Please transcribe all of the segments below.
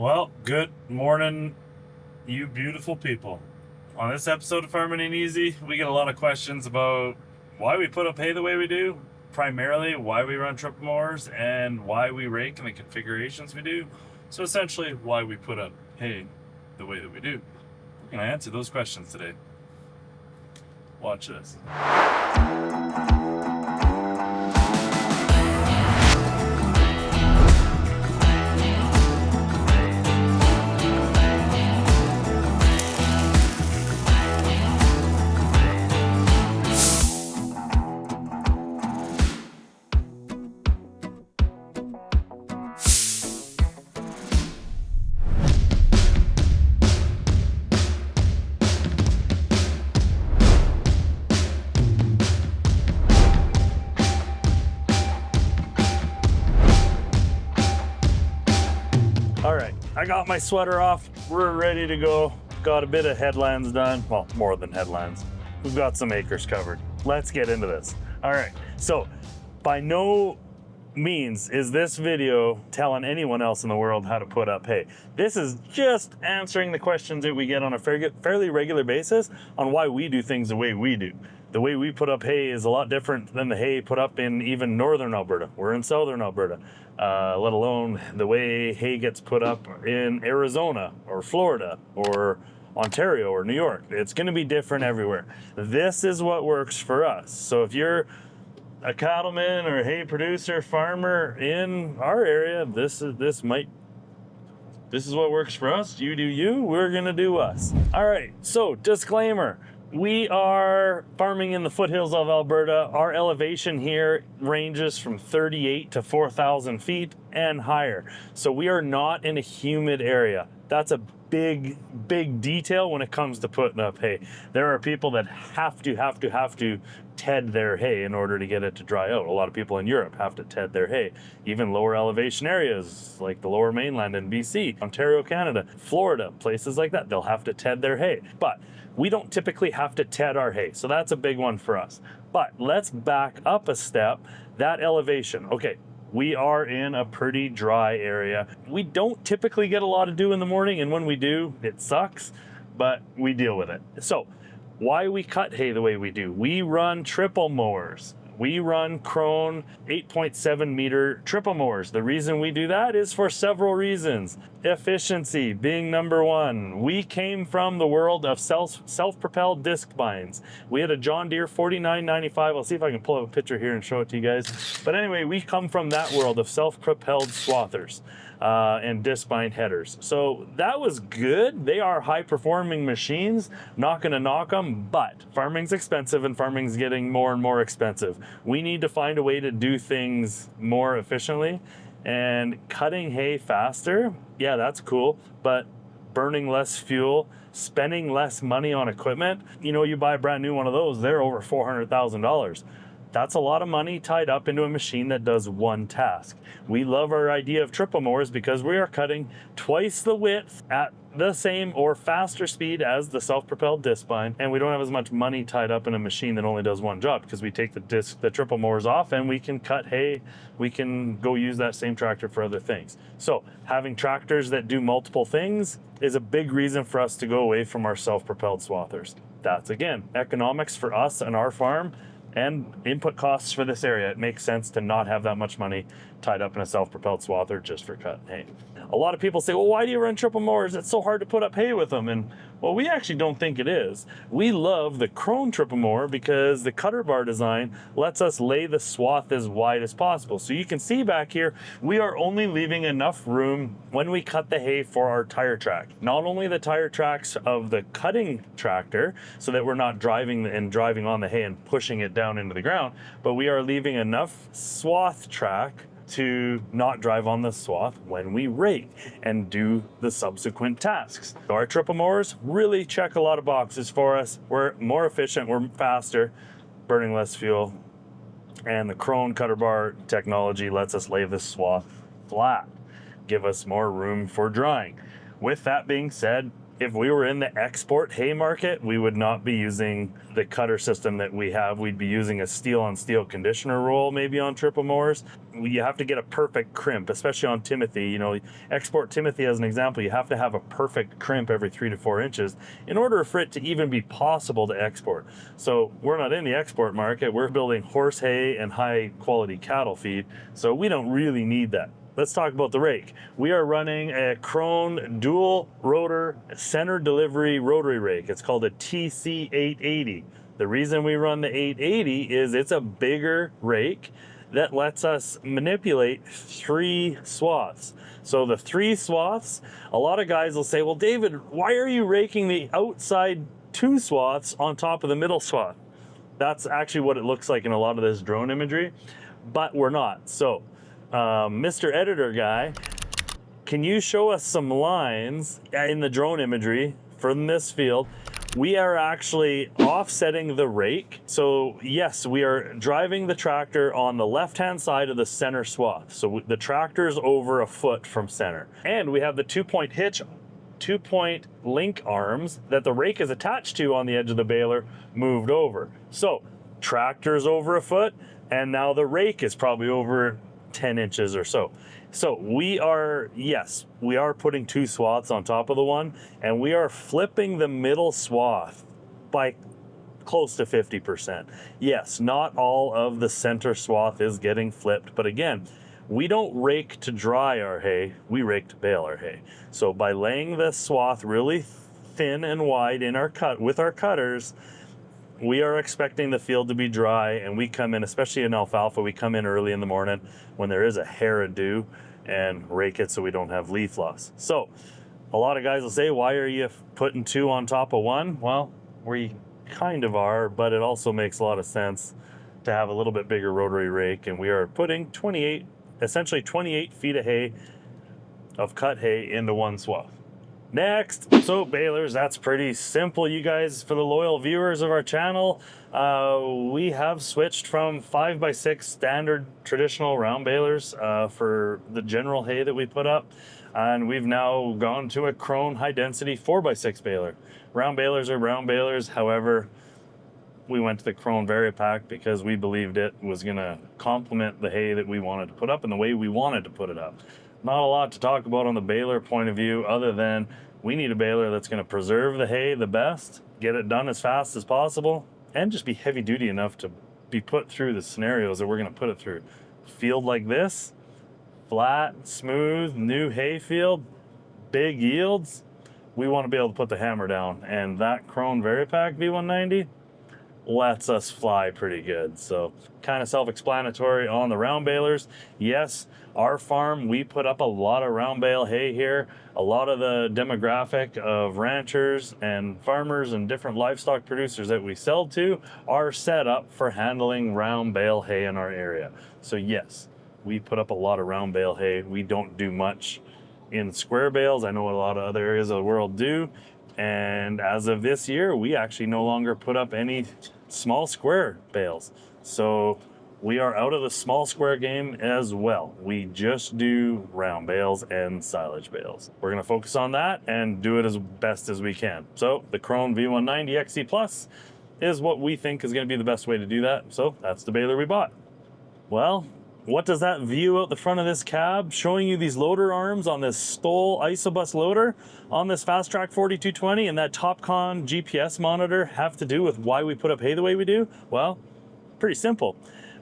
Well, good morning, you beautiful people. On this episode of Farming Ain't Easy, we get a lot of questions about why we put up hay the way we do, primarily why we run triple mowers, and why we rake and the configurations we do. So essentially, why we put up hay the way that we do. We're going to answer those questions today. Watch this. All right, I got my sweater off. We're ready to go. Got a bit of headlands done. Well, more than headlands. We've got some acres covered. Let's get into this. All right, so by no means is this video telling anyone else in the world how to put up hay. This is just answering the questions that we get on a fairly regular basis on why we do things the way we do. The way we put up hay is a lot different than the hay put up in even northern Alberta. We're in southern Alberta, let alone the way hay gets put up in Arizona or Florida or Ontario or New York. It's going to be different everywhere. What works for us. So if you're a cattleman or a hay producer, farmer in our area, this is what works for us. You do you, we're going to do us. All right, so disclaimer. We are farming in the foothills of Alberta. Our elevation here ranges from 38 to 4,000 feet and higher. So we are not in a humid area. That's a big detail when it comes to putting up hay. There are people that have to ted their hay in order to get it to dry out. A lot of people in Europe have to ted their hay. Even lower elevation areas like the lower mainland in BC, Ontario, Canada, Florida, places like that, they'll have to ted their hay. But we don't typically have to ted our hay, so that's a big one for us. But let's back up a step. That elevation, okay, we are in a pretty dry area. We don't typically get a lot to do in the morning, and when we do, it sucks, but we deal with it. So why we cut hay the way we do? We run triple mowers. We run Krone 8.7 meter triple mowers. The reason we do that is for several reasons. Efficiency being number one. We came from the world of self-propelled disc binds. We had a John Deere 4995. I'll see if I can pull up a picture here and show it to you guys. But anyway, we come from that world of self-propelled swathers and disc bind headers. So that was good. They are high-performing machines. Not going to knock them, but farming's expensive and farming's getting more and more expensive. We need to find a way to do things more efficiently, and cutting hay faster, yeah, that's cool, but burning less fuel, spending less money on equipment. You know, you buy a brand new one of those, they're over $400,000. That's a lot of money tied up into a machine that does one task. We love our idea of triple mowers because we are cutting twice the width at the same or faster speed as the self-propelled disc bind, and we don't have as much money tied up in a machine that only does one job because we take the triple mowers off and we can cut hay. We can go use that same tractor for other things. So having tractors that do multiple things is a big reason for us to go away from our self-propelled swathers. That's, again, economics for us and our farm and input costs for this area. It makes sense to not have that much money tied up in a self-propelled swather just for cutting hay. A lot of people say, well, why do you run triple mowers? It's so hard to put up hay with them. And well, we actually don't think it is. We love the Krone triple mower because the cutter bar design lets us lay the swath as wide as possible. So you can see back here, we are only leaving enough room when we cut the hay for our tire track. Not only the tire tracks of the cutting tractor, so that we're not driving on the hay and pushing it down into the ground, but we are leaving enough swath track to not drive on the swath when we rake and do the subsequent tasks. So our triple mowers really check a lot of boxes for us. We're more efficient, we're faster, burning less fuel, and the Krone cutter bar technology lets us lay the swath flat, give us more room for drying. With that being said, If we were in the export hay market, we would not be using the cutter system that we have. We'd be using a steel on steel conditioner roll, maybe on triple mowers. You have to get a perfect crimp, especially on Timothy. You know, export Timothy as an example, you have to have a perfect crimp every 3 to 4 inches in order for it to even be possible to export. So we're not in the export market. We're building horse hay and high quality cattle feed. So we don't really need that. Let's talk about the rake. We are running a Krone dual rotor center delivery rotary rake. It's called a TC880. The reason we run the 880 is it's a bigger rake that lets us manipulate 3 swaths. So the 3 swaths, a lot of guys will say, well, David, why are you raking the outside 2 swaths on top of the middle swath? That's actually what it looks like in a lot of this drone imagery, but we're not. So Mr. Editor guy, can you show us some lines in the drone imagery from this field? We are actually offsetting the rake. So yes, we are driving the tractor on the left-hand side of the center swath. So the tractor is over a foot from center. And we have the 2-point hitch, 2-point link arms that the rake is attached to on the edge of the baler moved over. So tractor's over a foot, and now the rake is probably over 10 inches or so. So we are putting 2 swaths on top of the one, and we are flipping the middle swath by close to 50%. Yes, not all of the center swath is getting flipped, but again, we don't rake to dry our hay, we rake to bale our hay. So by laying the swath really thin and wide in our cut with our cutters, we are expecting the field to be dry, and we come in, especially in alfalfa, we come in early in the morning when there is a hair of dew and rake it so we don't have leaf loss. So a lot of guys will say, why are you putting 2 on top of 1? Well, we kind of are, but it also makes a lot of sense to have a little bit bigger rotary rake, and we are putting essentially 28 feet of hay, of cut hay, into 1 swath. Next, so balers, that's pretty simple, you guys. For the loyal viewers of our channel, we have switched from 5x6 standard traditional round balers for the general hay that we put up, and we've now gone to a Krone high density 4x6 baler. Round balers are round balers, however, we went to the Krone Varipack because we believed it was going to complement the hay that we wanted to put up and the way we wanted to put it up. Not a lot to talk about on the baler point of view other than we need a baler that's going to preserve the hay the best, get it done as fast as possible, and just be heavy duty enough to be put through the scenarios that we're going to put it through. Field like this, flat, smooth, new hay field, big yields, we want to be able to put the hammer down, and that Krone Varipack V190 lets us fly pretty good. So kind of self-explanatory on the round balers. Yes, our farm, we put up a lot of round bale hay here. A lot of the demographic of ranchers and farmers and different livestock producers that we sell to are set up for handling round bale hay in our area. So yes, we put up a lot of round bale hay. We don't do much in square bales. I know a lot of other areas of the world do. And as of this year, we actually no longer put up any small square bales. So we are out of the small square game as well. We just do round bales and silage bales. We're gonna focus on that and do it as best as we can. So the Krone V190 XC Plus is what we think is gonna be the best way to do that. So that's the baler we bought. Well, what does that view out the front of this cab showing you these loader arms on this Stoll Isobus loader on this Fastrac 4220 and that TopCon GPS monitor have to do with why we put up hay the way we do? Well, pretty simple.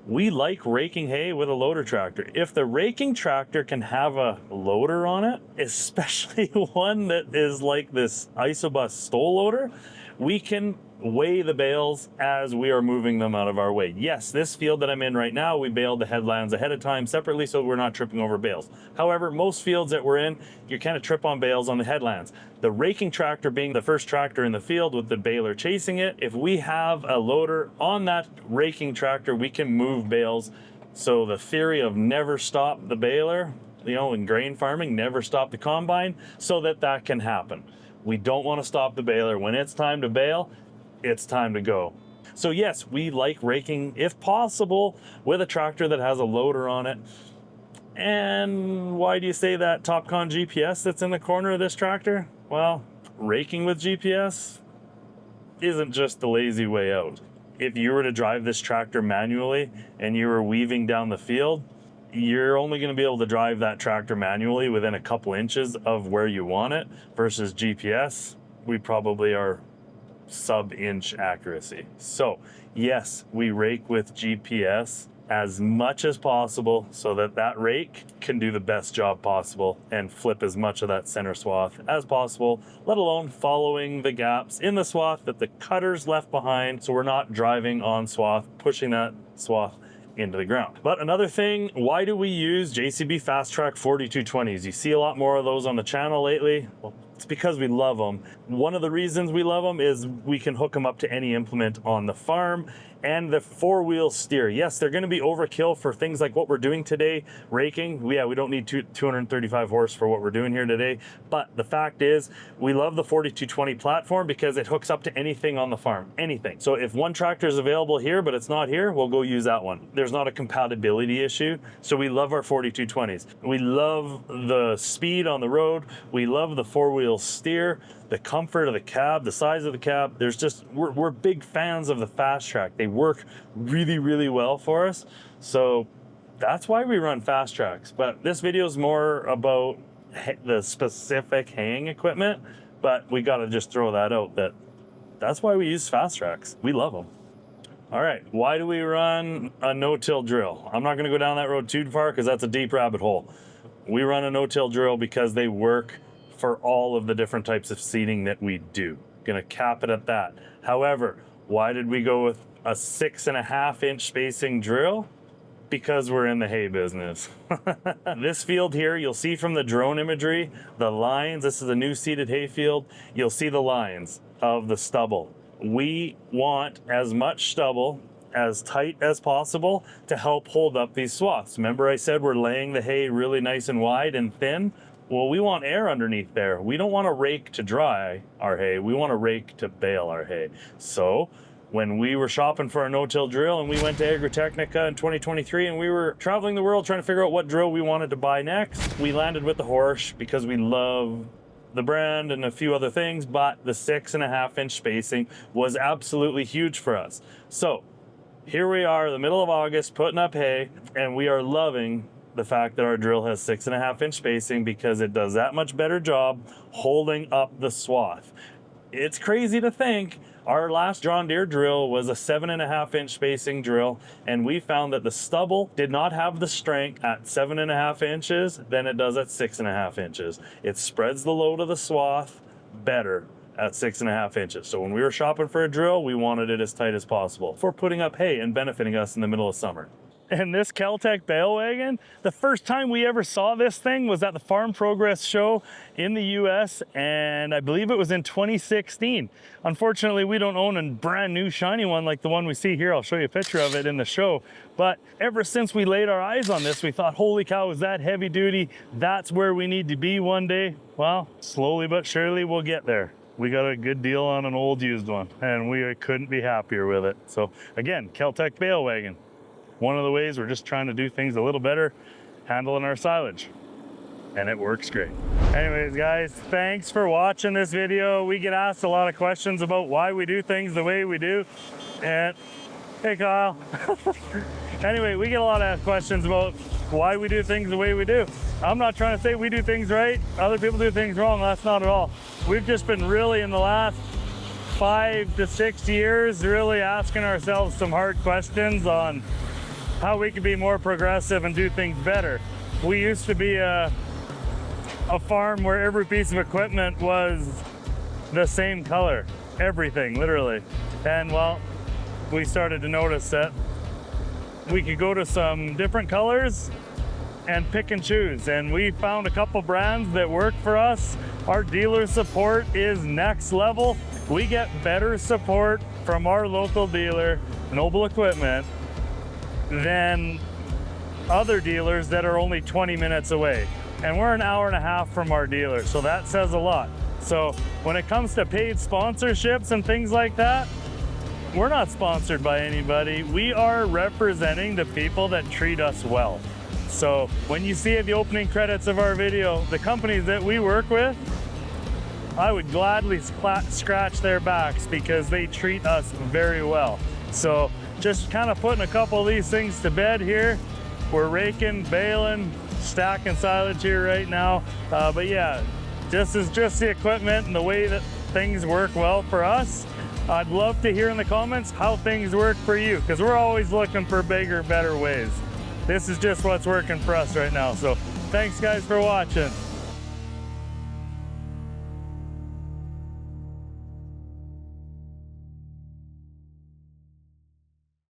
We like raking hay with a loader tractor. If the raking tractor can have a loader on it, especially one that is like this Isobus Stoll loader, we can weigh the bales as we are moving them out of our way. Yes, this field that I'm in right now, we baled the headlands ahead of time separately so we're not tripping over bales. However, most fields that we're in, you kind of trip on bales on the headlands. The raking tractor being the first tractor in the field with the baler chasing it, if we have a loader on that raking tractor, we can move bales. So the theory of never stop the baler, you know, in grain farming, never stop the combine, so that can happen. We don't want to stop the baler. When it's time to bale, it's time to go. So yes, we like raking, if possible, with a tractor that has a loader on it. And why do you say that TopCon GPS that's in the corner of this tractor? Well, raking with GPS isn't just the lazy way out. If you were to drive this tractor manually and you were weaving down the field, you're only going to be able to drive that tractor manually within a couple inches of where you want it, versus GPS, we probably are sub-inch accuracy. So yes, we rake with GPS as much as possible so that that rake can do the best job possible and flip as much of that center swath as possible, let alone following the gaps in the swath that the cutters left behind, so we're not driving on swath, pushing that swath into the ground. But another thing, why do we use JCB Fastrac 4220s? You see a lot more of those on the channel lately. Well, it's because we love them. One of the reasons we love them is we can hook them up to any implement on the farm, and the 4-wheel steer. Yes, they're going to be overkill for things like what we're doing today, raking. Yeah, we don't need 235 horse for what we're doing here today, but the fact is we love the 4220 platform because it hooks up to anything on the farm, anything. So if one tractor is available here but it's not here, we'll go use that one. There's not a compatibility issue, so we love our 4220s. We love the speed on the road. We love the 4-wheel steer, the comfort of the cab, the size of the cab. There's just, we're big fans of the Fastrac. They work really, really well for us. So that's why we run Fastracs. But this video is more about the specific haying equipment, but we got to just throw that out, that's why we use Fastracs. We love them. All right, why do we run a no-till drill? I'm not going to go down that road too far because that's a deep rabbit hole. We run a no-till drill because they work for all of the different types of seeding that we do. Gonna cap it at that. However, why did we go with a 6.5-inch spacing drill? Because we're in the hay business. This field here, you'll see from the drone imagery, the lines. This is a new seeded hay field. You'll see the lines of the stubble. We want as much stubble as tight as possible to help hold up these swaths. Remember I said we're laying the hay really nice and wide and thin? Well, we want air underneath there. We don't want a rake to dry our hay. We want a rake to bale our hay. So when we were shopping for a no-till drill and we went to Agritechnica in 2023 and we were traveling the world trying to figure out what drill we wanted to buy next, we landed with the Horsch because we love the brand and a few other things, but the 6.5-inch spacing was absolutely huge for us. So here we are, the middle of August, putting up hay, and we are loving the fact that our drill has 6.5-inch spacing because it does that much better job holding up the swath. It's crazy to think our last John Deere drill was a 7.5-inch spacing drill, and we found that the stubble did not have the strength at 7.5 inches than it does at 6.5 inches. It spreads the load of the swath better at 6.5 inches. So when we were shopping for a drill, we wanted it as tight as possible for putting up hay and benefiting us in the middle of summer. And this Kel-Tec bale wagon, the first time we ever saw this thing was at the Farm Progress show in the US, and I believe it was in 2016. Unfortunately, we don't own a brand new shiny one like the one we see here. I'll show you a picture of it in the show. But ever since we laid our eyes on this, we thought, holy cow, is that heavy duty? That's where we need to be one day. Well, slowly but surely we'll get there. We got a good deal on an old used one, and we couldn't be happier with it. So again, Kel-Tec bale wagon. One of the ways we're just trying to do things a little better, handling our silage, and it works great. Anyways, guys, thanks for watching this video. We get asked a lot of questions about why we do things the way we do. And hey, Kyle. Anyway, we get a lot of questions about why we do things the way we do. I'm not trying to say we do things right, other people do things wrong. That's not at all. We've just been really in the last 5 to 6 years really asking ourselves some hard questions on how we can be more progressive and do things better. We used to be a farm where every piece of equipment was the same color, everything, literally. And well, we started to notice that we could go to some different colors and pick and choose. And we found a couple brands that work for us. Our dealer support is next level. We get better support from our local dealer, Noble Equipment, than other dealers that are only 20 minutes away. And we're an hour and a half from our dealer, so that says a lot. So when it comes to paid sponsorships and things like that, we're not sponsored by anybody. We are representing the people that treat us well. So when you see at the opening credits of our video, the companies that we work with I would gladly scratch their backs because they treat us very well. So just kind of putting a couple of these things to bed here. We're raking, baling, stacking silage here right now. But yeah, this is just the equipment and the way that things work well for us. I'd love to hear in the comments how things work for you, because we're always looking for bigger, better ways. This is just what's working for us right now. So thanks guys for watching.